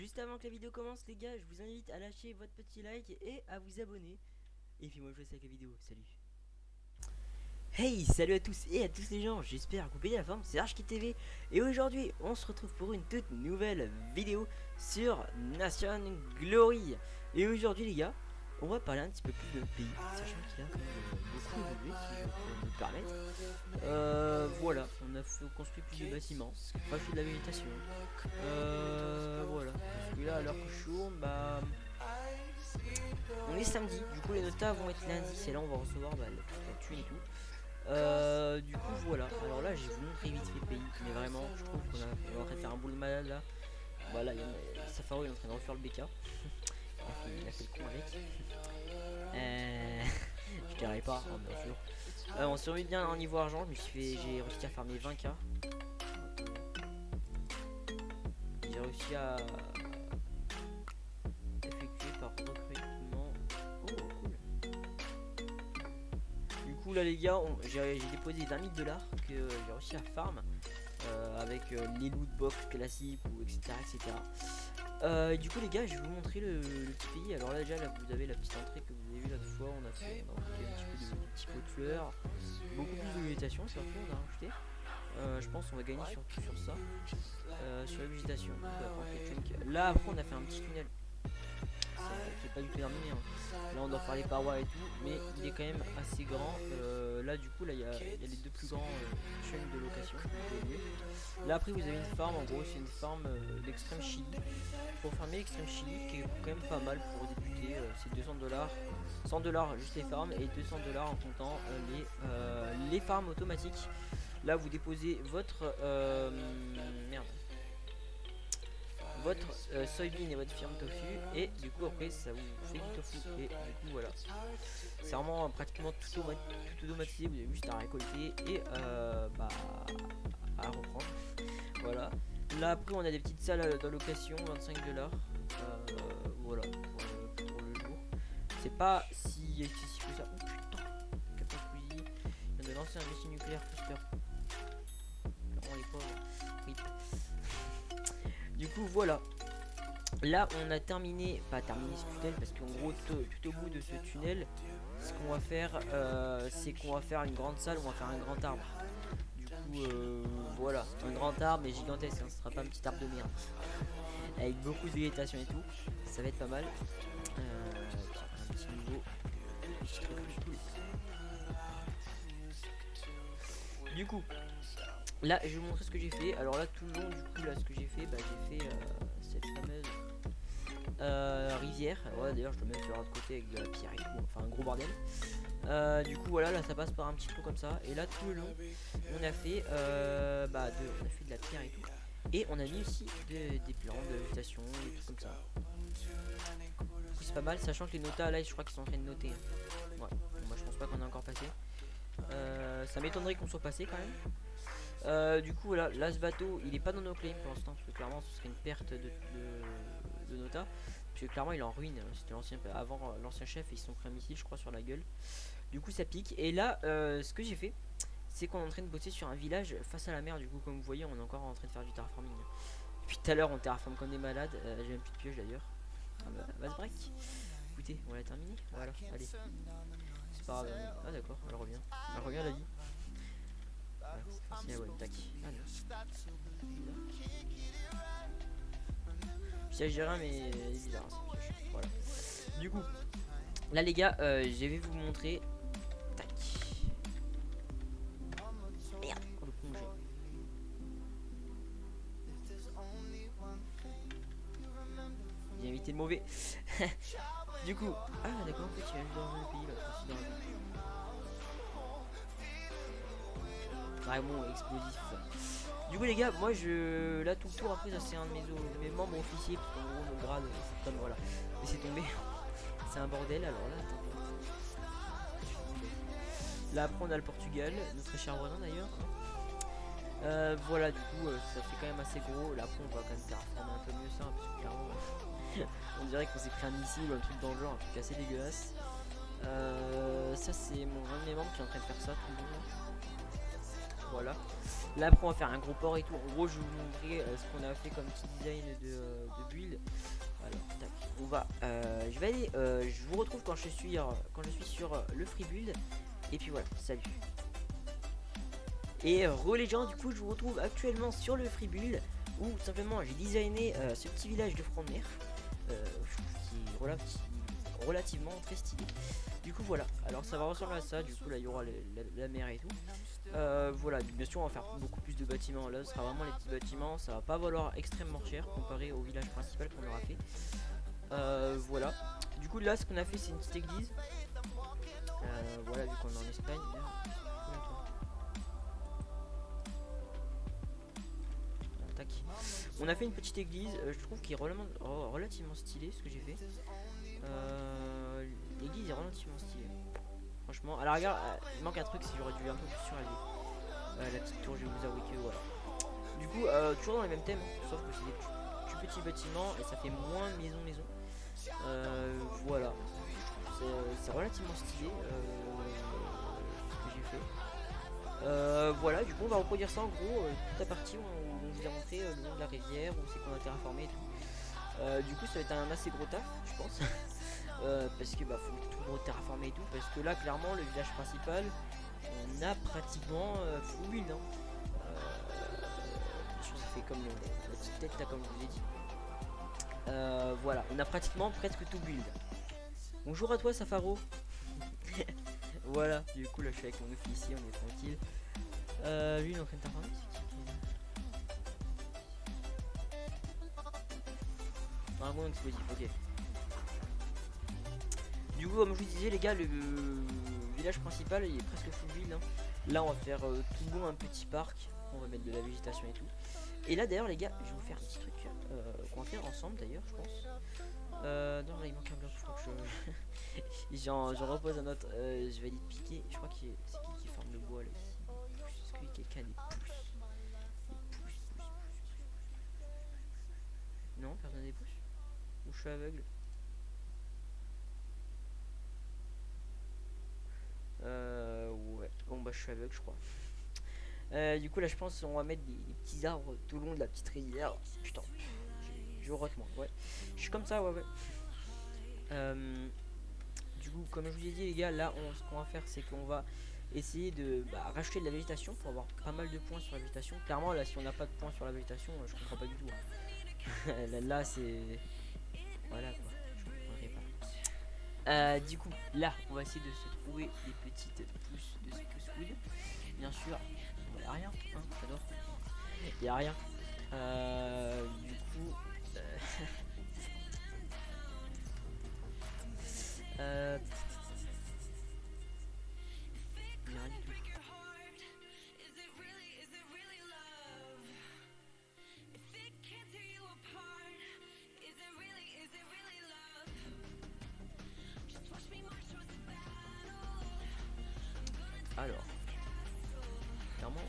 Juste avant que la vidéo commence, les gars, je vous invite à lâcher votre petit like et à vous abonner. Et puis moi je vous laisse avec la vidéo, salut. Hey, salut à tous et à tous les gens, j'espère que vous payez la forme, c'est ArchKidTV. Et aujourd'hui, on se retrouve pour une toute nouvelle vidéo sur Nation Glory. Et aujourd'hui les gars, on va parler un petit peu plus de notre pays, sachant qu'il a quand même beaucoup évolué, si je peux me permettre. Voilà, on a construit plus de bâtiments, rajouté de la végétation. Voilà, parce que là, à l'heure que je tourne, bah, on est samedi, du coup les notas vont être lundi, c'est là où on va recevoir la thune et tout. Du coup voilà, alors là j'ai vous montré vite fait le pays, mais vraiment je trouve qu'on est en train de faire un boulot de malade là. Voilà, Safaro il est en train de refaire le BK. Il a fait le con avec. Je dirais pas, hein, bien sûr. On s'est remis bien en niveau argent, j'ai réussi à farmer 20k. J'ai réussi à effectuer par recrutement. Oh cool. Du coup là les gars, j'ai déposé 20 000 $ que j'ai réussi à farm avec les loot box classiques ou etc etc. Et du coup les gars, je vais vous montrer le petit pays. Alors là déjà là, vous avez la petite entrée que vous avez vu l'autre fois. On a fait un petit peu de petits pots de fleurs, beaucoup plus de végétation surtout on a rajouté. Je pense qu'on va gagner surtout sur ça, sur la végétation. Là après on a fait un petit tunnel qui est pas du tout terminé, hein. Là on doit faire les parois et tout, mais il est quand même assez grand. Là du coup là il y a les deux plus grands chaînes de location. Là après vous avez une farm, en gros c'est une farm d'extrême chili. Pour farmer l'extrême chili qui est quand même pas mal pour débuter, c'est 200 $, 100 $ juste les farms et 200 $ en comptant les farms automatiques. Là vous déposez votre votre soybean et votre firme tofu, et du coup après ça vous fait du tofu, et du coup voilà, c'est vraiment pratiquement tout automatisé. Vous avez juste à récolter et bah, à reprendre. Voilà, là après on a des petites salles d'allocation 25 $, voilà pour le jour. C'est pas si excessif que ça. Oh putain, capot fusil, il vient de lancer un missile nucléaire cluster. Clairement les pauvres, rip. Du coup voilà, là on a terminé, pas terminé ce tunnel, parce qu'en gros tout au bout de ce tunnel, ce qu'on va faire, c'est qu'on va faire une grande salle, on va faire un grand arbre. Du coup voilà, un grand arbre mais gigantesque, hein, ce sera pas un petit arbre de merde. Avec beaucoup de végétation et tout, ça va être pas mal. Un petit niveau. Du coup, là je vais vous montrer ce que j'ai fait. Alors là tout le long du coup là ce que j'ai fait, bah j'ai fait cette fameuse rivière. Ouais d'ailleurs je dois même faire l'autre côté avec de la pierre et tout, enfin un gros bordel. Du coup voilà, là ça passe par un petit trou comme ça. Et là tout le long on a fait on a fait de la pierre et tout. Et on a mis aussi des plans de végétation, des trucs comme ça. C'est pas mal, sachant que les notas là je crois qu'ils sont en train de noter, hein. Ouais, bon, moi je pense pas qu'on est encore passé. Ça m'étonnerait qu'on soit passé quand même. Du coup voilà, là ce bateau il est pas dans nos claims pour l'instant, parce que clairement ce serait une perte de nota. Parce que clairement il est en ruine, c'était l'ancien, avant l'ancien chef, et ils se sont pris un missile je crois sur la gueule. Du coup ça pique. Et là ce que j'ai fait, c'est qu'on est en train de bosser sur un village face à la mer. Du coup comme vous voyez on est encore en train de faire du terraforming. Depuis tout à l'heure on terraforme comme des malades. J'ai même plus de pioche d'ailleurs. Ah bah, va se break. Écoutez, on l'a terminé. Voilà, allez. C'est pas grave. Ah d'accord, elle revient. Elle revient la vie. Voilà, c'est facile à one tac. Allez. Je sais gérer mais elle est bizarre, hein, cette pioche. Voilà. Du coup, là les gars, je vais vous montrer. Tac. Merde, oh, le plongé. J'ai invité le mauvais. Du coup, ah d'accord, en fait il y a juste dans le pays là, aussi dans le pays. Vraiment explosif. Du coup les gars, moi je là tout le tour après ça c'est un de mes membres officiers, parce qu'en gros mon grade c'est comme voilà. Mais c'est tombé. C'est un bordel. Alors là attends. Là après on a le Portugal, notre cher voisin d'ailleurs. Voilà du coup ça fait quand même assez gros. Là après on va quand même terraformer un peu mieux ça, parce que clairement on dirait qu'on s'est pris un missile ou un truc dans le genre, un truc assez dégueulasse. Ça c'est un de mes membres qui est en train de faire ça tout le monde. Voilà. Là après on va faire un gros port et tout. En gros je vais vous montrer ce qu'on a fait comme petit design de build. quoi, je vais aller, je vous retrouve quand je suis sur le free build. Et puis voilà, salut. Et les gens, du coup je vous retrouve actuellement sur le free build où tout simplement j'ai designé ce petit village de front de mer qui est relativement très stylé. Du coup voilà, alors ça va ressembler à ça. Du coup là il y aura la mer et tout. Voilà, bien sûr on va faire beaucoup plus de bâtiments. Là ce sera vraiment les petits bâtiments. Ça va pas valoir extrêmement cher comparé au village principal qu'on aura fait. Voilà, du coup là ce qu'on a fait c'est une petite église. Voilà, vu qu'on est en Espagne. Tac. On a fait une petite église, je trouve qu'il est relativement stylé ce que j'ai fait. L'église est relativement stylée. Franchement, à la rigueur, il manque un truc, si j'aurais dû un peu plus surélever. La petite tour, je vais vous avouer que voilà. Du coup, toujours dans les mêmes thèmes, sauf que c'est des plus petits bâtiments et ça fait moins maison. Voilà, c'est relativement stylé ce que j'ai fait. Voilà, du coup on va reproduire ça en gros, toute la partie où on vous a montré le nom de la rivière, où c'est qu'on a terraformé et tout. Du coup ça va être un assez gros taf, je pense. Parce que bah faut tout terraformer et tout, parce que là clairement le village principal on a pratiquement full build, hein. Je pense que ça fait comme la petite tête là, comme je vous ai dit. Voilà, on a pratiquement presque tout build. Bonjour à toi Safaro. Voilà, du coup là je suis avec mon officier, on est tranquille. Lui il est en train de terraformer. Dragon explosif, ok. Du coup comme je vous disais les gars, le village principal il est presque full build, hein. Là on va faire tout bon un petit parc. On va mettre de la végétation et tout. Et là d'ailleurs les gars, je vais vous faire un petit truc qu'on va faire ensemble d'ailleurs je pense. Non là il manque un bloc, faut que j'en repose un autre. Je vais aller te piquer, je crois que c'est qui forme le bois là ici. Est-ce que quelqu'un a des pouces? Non, personne n'a des pouces. Ou je suis aveugle. Ouais, bon bah je suis aveugle je crois. Du coup là je pense qu'on va mettre des petits arbres tout le long de la petite rivière. Putain, je rote moi, ouais. Je suis comme ça, ouais. Du coup comme je vous ai dit les gars, là ce qu'on va faire c'est qu'on va essayer de racheter de la végétation pour avoir pas mal de points sur la végétation. Clairement là si on n'a pas de points sur la végétation, je comprends pas du tout, hein. Là c'est... Voilà quoi, je comprendrai pas. Du coup là on va essayer de se trouver des petites pousses de spruce wood. Bien sûr, il n'y a rien, hein, j'adore. Il n'y a rien. Du coup... il y a rien du tout. Alors, clairement,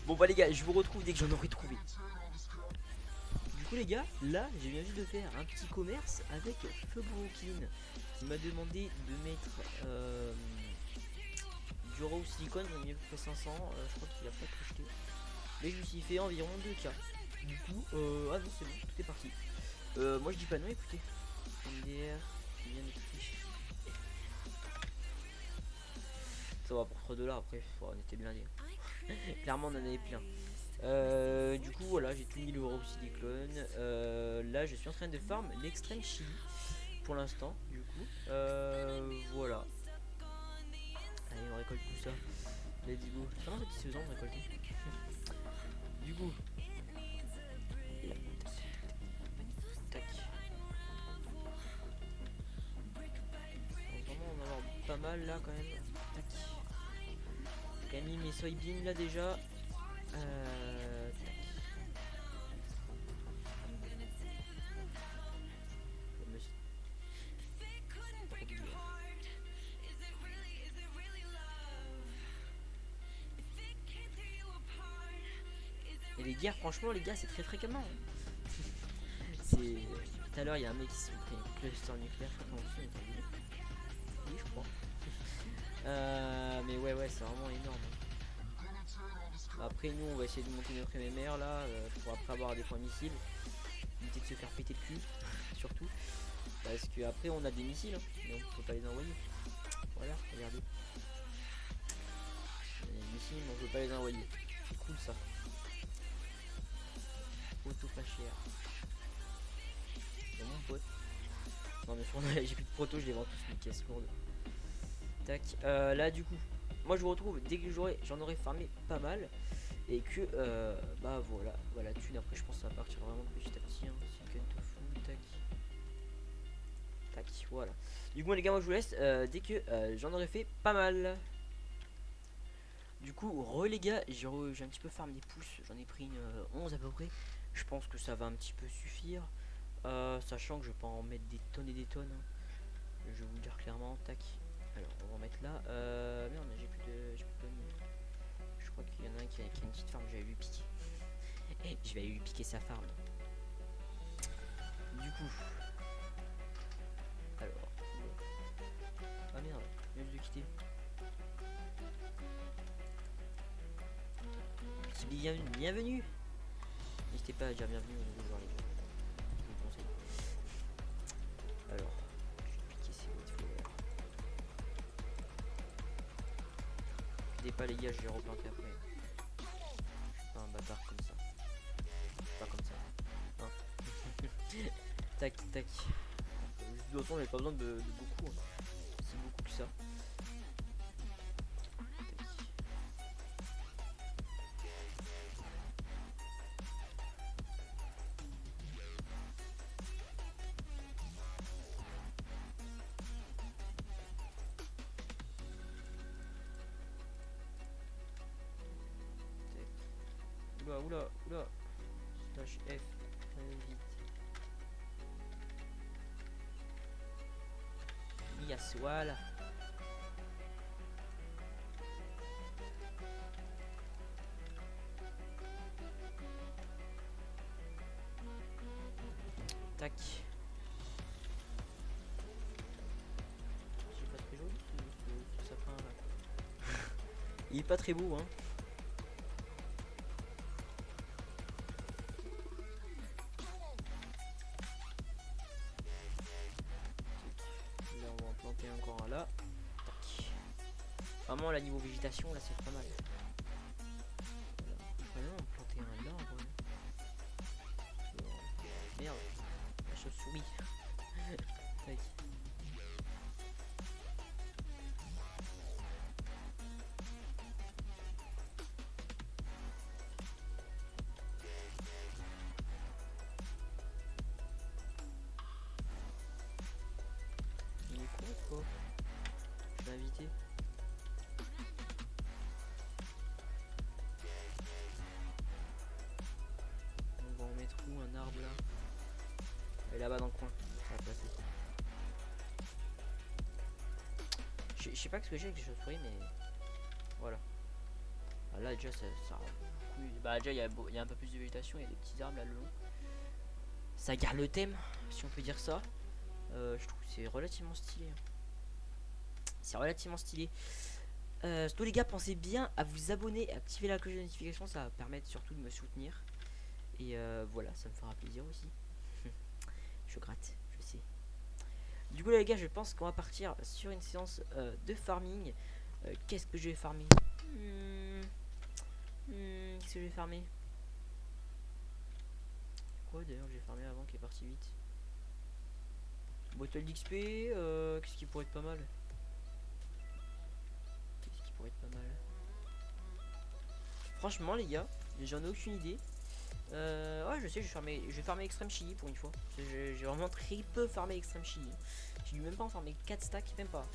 bon bah les gars, je vous retrouve dès que j'en aurai trouvé. Du coup les gars, là j'ai bien vu de faire un petit commerce avec Feu Brooklyn qui m'a demandé de mettre du raw silicone, j'en ai à peu près 500, je crois qu'il a pas tout acheté. Mais je me suis fait environ 2K. Du coup, ah non c'est bon, tout est parti. Moi je dis pas non, écoutez. MDR, qui vient d'être fiché. Ça va pour 3 $ après, on était blindés. Clairement on en avait plein. Du coup voilà, j'ai tout mis le raw silicone. Là je suis en train de farm l'extrême chili pour l'instant. Du coup voilà. Allez on récolte tout ça. Let's go. C'est vraiment satisfaisant de récolter. Du coup tac. Donc, vraiment on va avoir pas mal là quand même. Tac. J'ai quand même mis mes soybeans là déjà. Tac. Et les guerres, franchement, les gars, c'est très fréquemment, hein. C'est... Tout à l'heure, il y a un mec qui s'est pris un cluster nucléaire, je crois qu'on oui, je crois. Mais ouais, c'est vraiment énorme. Après, nous, on va essayer de monter notre MMR là, pour après avoir des points missiles. éviter de se faire péter le cul, surtout. Parce que après on a des missiles, hein, mais on peut pas les envoyer. Voilà, regardez. Les missiles, mais on peut pas les envoyer. C'est cool ça. Auto pas cher. C'est mon pote. Non mais sur j'ai plus de proto, je les vends tous, une caisse lourde. Tac, là du coup, moi je vous retrouve dès que j'en aurai farmé pas mal. Et que bah voilà thune. Après je pense que ça va partir vraiment petit à petit, hein. Chicken tofu, tac. Tac, voilà. Du coup les gars, moi je vous laisse dès que j'en aurai fait pas mal. Du coup les gars, j'ai un petit peu farm des pouces. J'en ai pris une 11 à peu près. Je pense que ça va un petit peu suffire, sachant que je vais pas en mettre des tonnes et des tonnes, hein. Je vais vous le dire clairement. Tac, alors on va en mettre là. Merde, j'ai plus de tonnes. Je crois qu'il y en a un qui a une petite farm, j'avais lui piquer. Et je vais aller lui piquer sa farm. Du coup, alors, ah merde, je viens de quitter. Petit bienvenue. N'hésitez pas à dire bienvenue au nouveau joueur, les gars. Je vous le conseille. Alors, je vais piquer ces boîtes fleurs. N'hésitez pas les gars, je les replanter après. Je suis pas un bâtard comme ça. Pas comme ça. Hein. Tac, tac. De toute façon, j'avais pas besoin de beaucoup, hein. C'est beaucoup que ça. Oula. Slash F. Vite. Yes, voilà. Tac. C'est pas très joli ce sapin là. Il est pas très beau, hein. Là on va en planter encore un là. Tac. Vraiment là niveau végétation là c'est pas mal. Voilà. Je pourrais même en planter un là en vrai. Merde. La chauve-souris. Tac. Il est con ou quoi? Je l'ai invité. On va en mettre où un arbre là? Et là-bas dans le coin. Ça va passer. Je sais pas ce que j'ai avec les chauves-souris, mais voilà. Ah, là déjà ça beaucoup. Bah déjà il y a un peu plus de végétation, il y a des petits arbres là le long. Ça garde le thème, si on peut dire ça. Je trouve que c'est relativement stylé. C'est relativement stylé. Surtout les gars, pensez bien à vous abonner, activer la cloche de notification, ça va permettre surtout de me soutenir. Et voilà, ça me fera plaisir aussi. Je gratte, je sais. Du coup là les gars, je pense qu'on va partir sur une séance de farming. Qu'est-ce que je vais farmer? Qu'est-ce que je vais farmer? Quoi d'ailleurs j'ai farmé avant qui est parti vite? Bottle d'XP, qu'est-ce qui pourrait être pas mal? Qu'est-ce qui pourrait être pas mal? Franchement les gars, j'en ai aucune idée. Ouais je sais, je vais farmer Extreme Chili pour une fois. J'ai vraiment très peu farmé Extreme Chili. J'ai dû même pas en farmer 4 stacks, même pas.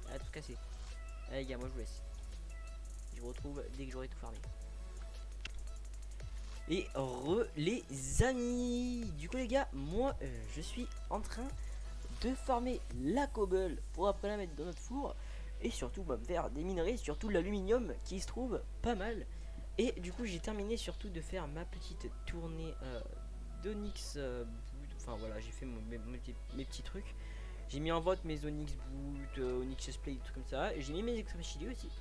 Ah, tout cassé. Allez les gars, moi je vous laisse. Je vous retrouve dès que j'aurai tout farmé. Et les amis, du coup les gars, moi je suis en train de farmer la cobble pour après la mettre dans notre four. Et surtout bah, faire des minerais, surtout l'aluminium qui se trouve pas mal. Et du coup j'ai terminé surtout de faire ma petite tournée d'Onyx enfin voilà, j'ai fait mes petits trucs. J'ai mis en vote mes Onyx Boot, Onyx Play, des trucs comme ça. Et j'ai mis mes Extreme Chili aussi.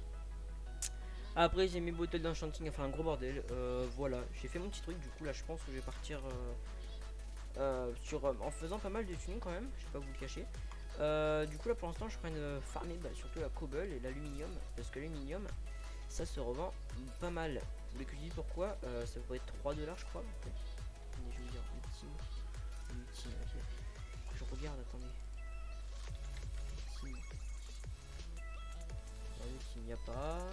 Après j'ai mes bottles d'enchanting, enfin un gros bordel. Voilà, j'ai fait mon petit truc. Du coup là je pense que je vais partir en faisant pas mal de tuning quand même, je vais pas vous le cacher. Du coup là pour l'instant je suis en train de farmer surtout la cobble et l'aluminium, parce que l'aluminium ça se revend pas mal. Vous voulez que je dise pourquoi? Ça pourrait être 3 dollars je crois. Attendez, je vais vous dire ultime, ok. Je regarde, attendez. Ultime. Ultime, il n'y a pas.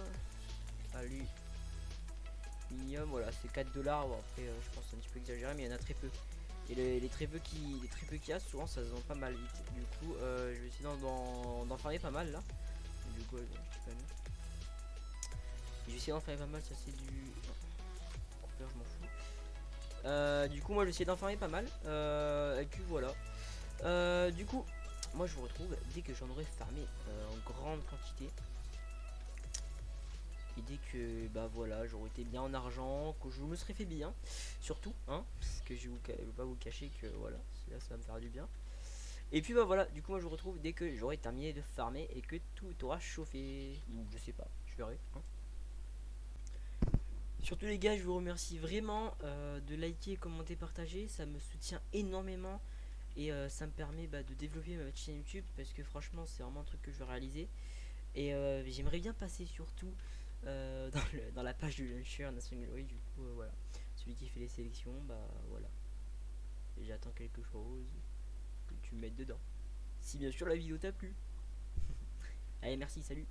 Aluminium, voilà, c'est 4 dollars. Bon, après, je pense que c'est un petit peu exagéré, mais il y en a très peu. Et les très peu qu'il y a, souvent ça se vend pas mal vite. Du coup, je vais essayer d'en farmer pas mal là. Du gold, un petit peu mieux. Je vais essayer d'en farmer pas mal, ça c'est du. Non, coupeur, je m'en fous. Du coup, moi je vais essayer d'en farmer pas mal. Et puis voilà. Du coup, moi je vous retrouve dès que j'en aurai farmé en grande quantité. Et dès que bah voilà, j'aurais été bien en argent, que je me serais fait bien, surtout, hein, parce que je vais pas vous cacher que voilà, là ça va me faire du bien. Et puis bah voilà, du coup moi je vous retrouve dès que j'aurai terminé de farmer et que tout aura chauffé. Ou je sais pas, je verrai. Hein. Surtout les gars, je vous remercie vraiment de liker, commenter, partager, ça me soutient énormément. Et ça me permet de développer ma chaîne YouTube parce que franchement c'est vraiment un truc que je veux réaliser. Et j'aimerais bien passer surtout dans la page du launcher National Glory. Du coup voilà, celui qui fait les sélections, bah voilà. Et j'attends quelque chose que tu me mettes dedans. Si bien sûr la vidéo t'a plu. Allez merci, salut.